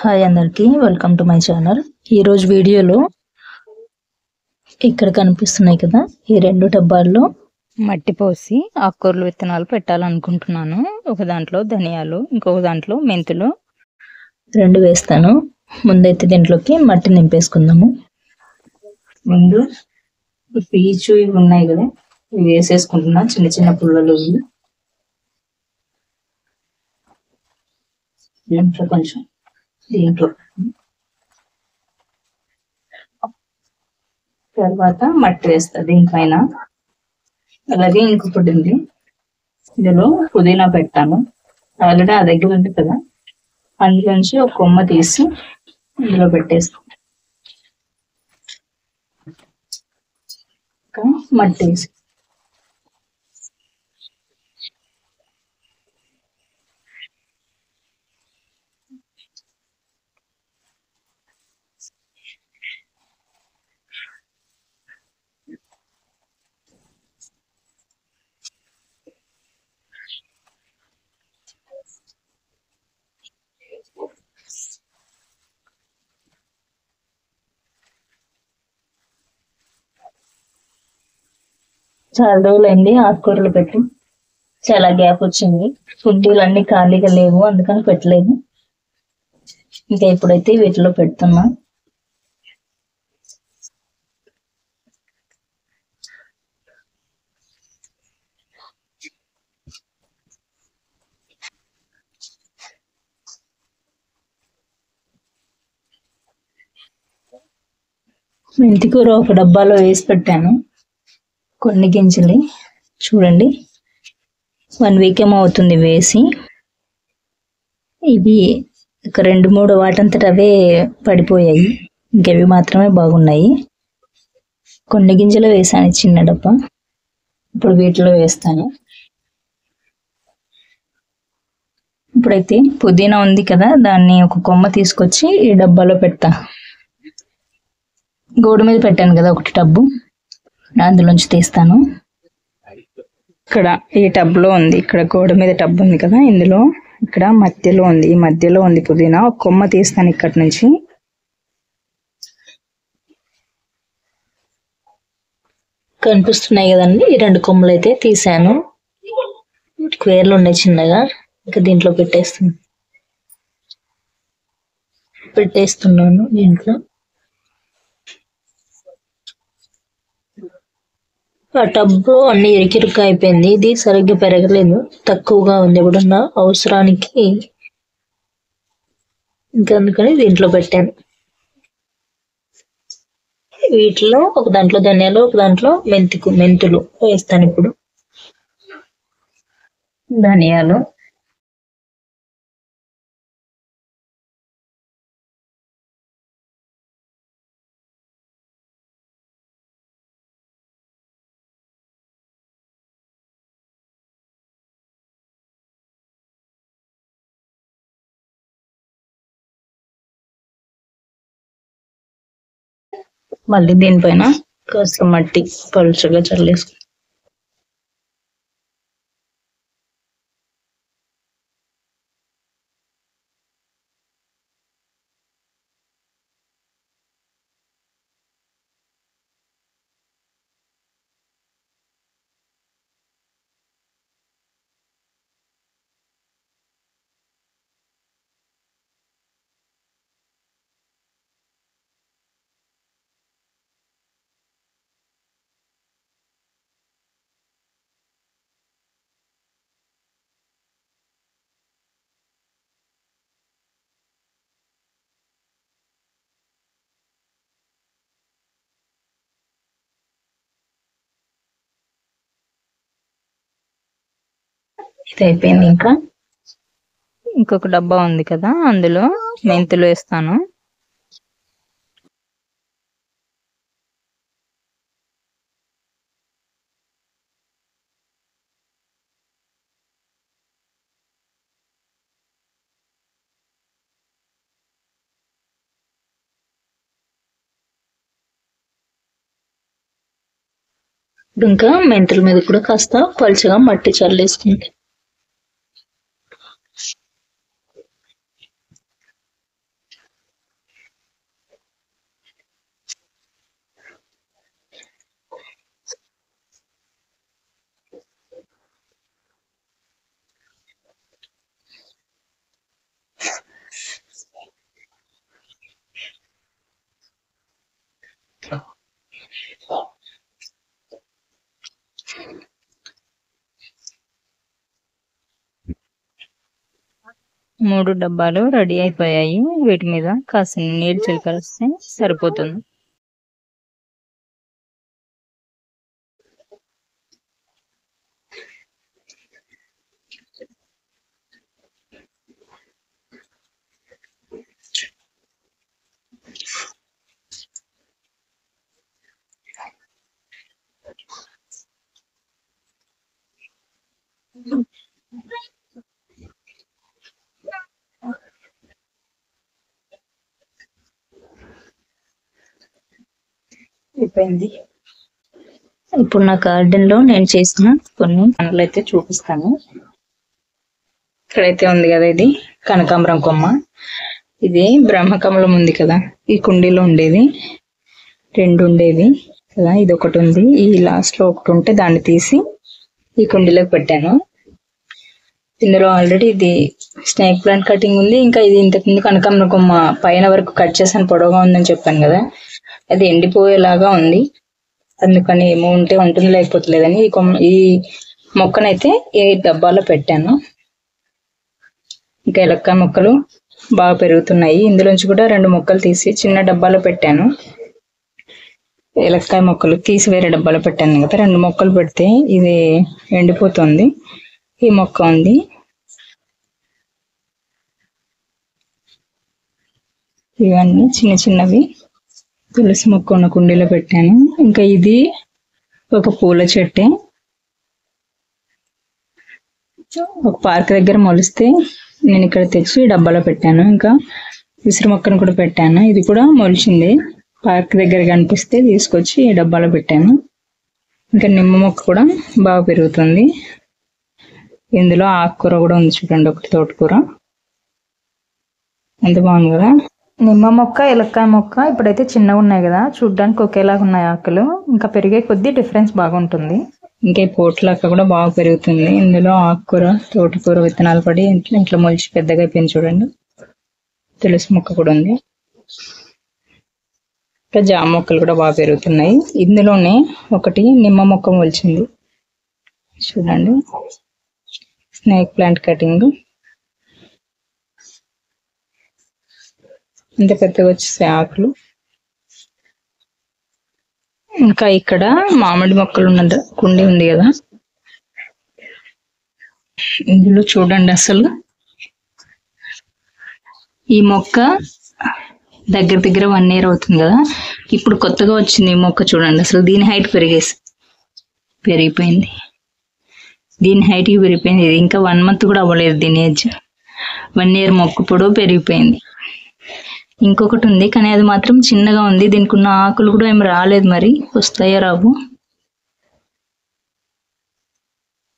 Hi అందరికి, welcome to my channel. ఈరోజు వీడియోలో ఇక్కడ కనిపిస్తున్నాయి కదా, ఈ 2 డబ్బాల్లో మట్టి పోసి ఆకుకూరలు విత్తనాలు పెట్టాలనుకుంటున్నాను. ఒక దాంట్లో ధనియాలు, ఇంకొక దాంట్లో మెంతులు 2 వేస్తాను. ముందైతే దీంట్లోకి మట్టి నింపేసుకుందాము. ముందు పీచు ఇవి ఉన్నాయి కదా, ఇవి వేసేసుకుంటున్నా, చిన్న చిన్న పుల్లలు. దీంట్లో కొంచెం దీంట్లో తర్వాత మట్టి వేస్తా దీనిపైన. అలాగే ఇంకొకటి ఉంది, ఇందులో పుదీనా పెట్టాను. ఆల్రెడీ ఆ దగ్గర ఉంది కదా, అందులోంచి ఒక కొమ్మ తీసి ఇందులో పెట్టేస్తాను. మట్టి వేసి చాలా రోజులైంది ఆకుకూరలు పెట్టి, చాలా గ్యాప్ వచ్చింది. కుండీలు అన్ని ఖాళీగా లేవు, అందుకని పెట్టలేదు. ఇంకా ఇప్పుడైతే వీటిలో పెడుతున్నా. మెంతికూర ఒక డబ్బాలో వేసి పెట్టాను. కొన్ని గింజలు చూడండి, 1 వీక్ ఏమో అవుతుంది వేసి. ఇవి ఒక 2-3 వాటంతట అవే పడిపోయాయి, ఇంకవి మాత్రమే బాగున్నాయి. కొన్ని గింజలు వేసాను చిన్న డబ్బా, ఇప్పుడు వీటిలో వేస్తాను. ఇప్పుడైతే పుదీనా ఉంది కదా, దాన్ని ఒక కొమ్మ తీసుకొచ్చి ఈ డబ్బాలో పెడతా. గోడ మీద పెట్టాను కదా ఒకటి టబ్బు, అందులోంచి తీస్తాను. ఇక్కడ ఈ టబ్లో ఉంది, ఇక్కడ గోడ మీద టబ్ ఉంది కదా, ఇందులో ఇక్కడ మధ్యలో ఉంది, ఈ మధ్యలో ఉంది పుదీనా. ఒక కొమ్మ తీస్తాను ఇక్కడ నుంచి. కనిపిస్తున్నాయి కదండి, ఈ 2 కొమ్మలు అయితే తీసాను. వేర్లు ఉన్నాయి చిన్నగా, ఇంకా దీంట్లో పెట్టేస్తున్నాను దీంట్లో. ఆ టబ్బు అన్ని ఇరికిరుగ్గా అయిపోయింది, ఇది సరిగ్గా పెరగలేదు, తక్కువగా ఉంది. ఎప్పుడన్నా అవసరానికి ఇంకా అందుకని దీంట్లో పెట్టాను. వీటిలో ఒక దాంట్లో ధనియాలు, ఒక దాంట్లో మెంతులు వేస్తాను. ఇప్పుడు ధనియాలు, మళ్ళీ దీనిపైన కాస్త మట్టి పలుచగా చల్లేసుకుంటాం. ఇది అయిపోయింది. ఇంకా ఇంకొక డబ్బా ఉంది కదా, అందులో మెంతులు వేస్తాను. ఇంకా మెంతుల మీద కూడా కాస్త పలుచగా మట్టి చల్లేసుకుంటే 3 డబ్బాలు రెడీ అయిపోయాయి. వీటి మీద కాసిన నీళ్ళు చిలకరిస్తే సరిపోతుంది. అయిపోయింది. ఇప్పుడు నా గార్డెన్ లో నేను చేసిన కొన్ని పనులు అయితే చూపిస్తాను. ఇక్కడైతే ఉంది కదా, ఇది కనకాంబరం కొమ్మ. ఇది బ్రహ్మకమలం ఉంది కదా, ఈ కుండీలో ఉండేది 2 ఉండేవి కదా, ఇది ఒకటి ఉంది. ఈ లాస్ట్ లో ఒకటి ఉంటే దాన్ని తీసి ఈ కుండీలోకి పెట్టాను. ఇందులో ఆల్రెడీ ఇది స్నేక్ ప్లాంట్ కటింగ్ ఉంది. ఇంకా ఇది ఇంతకుముందు కనకాంబరం కొమ్మ పైన వరకు కట్ చేసాను, పొడవుగా ఉందని చెప్పాను కదా, అది ఎండిపోయేలాగా ఉంది. అందుకని ఏమో ఉంటే ఉంటుంది, లేకపోతే లేదని ఈ మొక్కనైతే ఈ డబ్బాలో పెట్టాను. ఇంకా ఎలక్కాయ మొక్కలు బాగా పెరుగుతున్నాయి. ఇందులోంచి కూడా 2 మొక్కలు తీసి చిన్న డబ్బాలో పెట్టాను. ఎలక్కాయ మొక్కలు తీసి వేరే డబ్బాలో పెట్టాను కదా, 2 మొక్కలు పెడితే ఇది ఎండిపోతుంది. ఈ మొక్క ఉంది. ఇవన్నీ చిన్న చిన్నవి తులసి మొక్క ఉన్న కుండీలో పెట్టాను. ఇంకా ఇది ఒక పూల చెట్టే, ఒక పార్క్ దగ్గర మొలిస్తే నేను ఇక్కడ తెచ్చి డబ్బాలో పెట్టాను. ఇంకా విసిరి మొక్కను కూడా పెట్టాను, ఇది కూడా మొలిచింది. పార్క్ దగ్గర కనిపిస్తే తీసుకొచ్చి డబ్బాలో పెట్టాను. ఇంకా నిమ్మ మొక్క కూడా బాగా పెరుగుతుంది. ఇందులో ఆకుకూర కూడా ఉంది చూడండి, ఒకటి తోటకూర. ఎంత బాగుంది కదా. నిమ్మ మొక్క, ఎలక్కాయ మొక్క ఇప్పుడైతే చిన్నగా ఉన్నాయి కదా, చూడ్డానికి ఒకేలాగా ఉన్నాయి ఆకులు. ఇంకా పెరిగే కొద్దీ డిఫరెన్స్ బాగుంటుంది. ఇంకా పోట్లక్క కూడా బాగా పెరుగుతుంది. ఇందులో ఆకుకూర, తోటకూర విత్తనాలు పడి ఇంట్లో మొలిచి పెద్దగా అయిపోయింది చూడండి. తులసి మొక్క కూడా ఉంది. ఇంకా జామ మొక్కలు కూడా బాగా పెరుగుతున్నాయి. ఇందులోనే ఒకటి నిమ్మ మొక్క మొలిచింది చూడండి, స్నేక్ ప్లాంట్ కటింగ్. ఇంత పెద్దగా వచ్చేసాయి ఆకులు. ఇంకా ఇక్కడ మామిడి మొక్కలు ఉన్న కుండీ ఉంది కదా, ఇందులో చూడండి అసలు ఈ మొక్క దగ్గర 1 year అవుతుంది కదా, ఇప్పుడు కొత్తగా వచ్చింది ఈ మొక్క. చూడండి అసలు దీని హైట్ పెరిగిపోయింది. దీని హైట్కి పెరిగిపోయింది. ఇది ఇంకా 1 month కూడా అవ్వలేదు దీని ఏజ్. 1 year మొక్క పొడవు పెరిగిపోయింది. ఇంకొకటి ఉంది కానీ అది మాత్రం చిన్నగా ఉంది. దీనికి ఉన్న ఆకులు కూడా ఏమి రాలేదు, మరి వస్తాయో రావు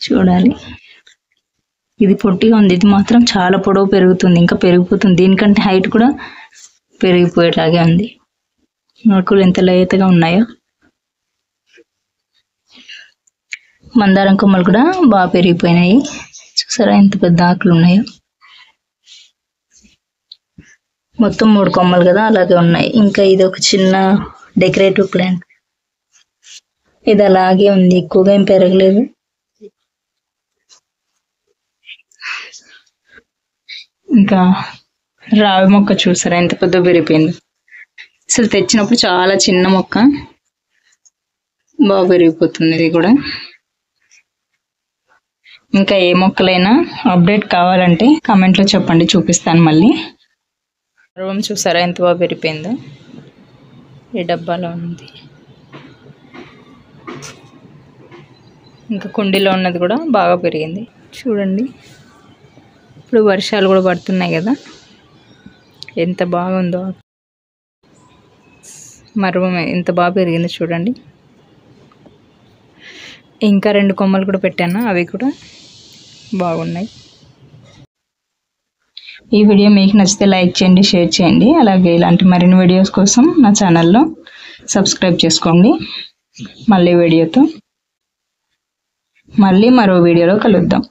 చూడాలి. ఇది పొట్టిగా ఉంది, ఇది మాత్రం చాలా పొడవు పెరుగుతుంది, ఇంకా పెరిగిపోతుంది. దీనికంటే హైట్ కూడా పెరిగిపోయేలాగే ఉంది. ఆకులు ఎంత లేతగా ఉన్నాయో. మందారం కొమ్మలు కూడా బాగా పెరిగిపోయినాయి. చూసారా ఎంత పెద్ద ఆకులు ఉన్నాయో. మొత్తం 3 కొమ్మలు కదా, అలాగే ఉన్నాయి. ఇంకా ఇది ఒక చిన్న డెకరేటివ్ ప్లాంట్, ఇది అలాగే ఉంది, ఎక్కువగా ఏం పెరగలేదు. ఇంకా రావి మొక్క చూసారా ఎంత పెద్ద పెరిగిపోయింది. అసలు తెచ్చినప్పుడు చాలా చిన్న మొక్క, బాగా పెరిగిపోతుంది ఇది కూడా. ఇంకా ఏ మొక్కలైనా అప్డేట్ కావాలంటే కామెంట్లో చెప్పండి, చూపిస్తాను మళ్ళీ. రూమ్ చూసారా ఎంత బాగా పెరిగిపోయిందో. ఈ డబ్బాలో ఉంది. ఇంకా కుండీలో ఉన్నది కూడా బాగా పెరిగింది చూడండి. ఇప్పుడు వర్షాలు కూడా పడుతున్నాయి కదా, ఎంత బాగుందో. మర్వం ఎంత బాగా పెరిగిందో చూడండి. ఇంకా 2 కొమ్మలు కూడా పెట్టాను, అవి కూడా బాగున్నాయి. ఈ వీడియో మీకు నచ్చితే లైక్ చేయండి, షేర్ చేయండి. అలాగే ఇలాంటి మరిన్ని వీడియోస్ కోసం నా ఛానల్లో సబ్స్క్రైబ్ చేసుకోండి. మళ్ళీ మరో వీడియోలో కలుద్దాం.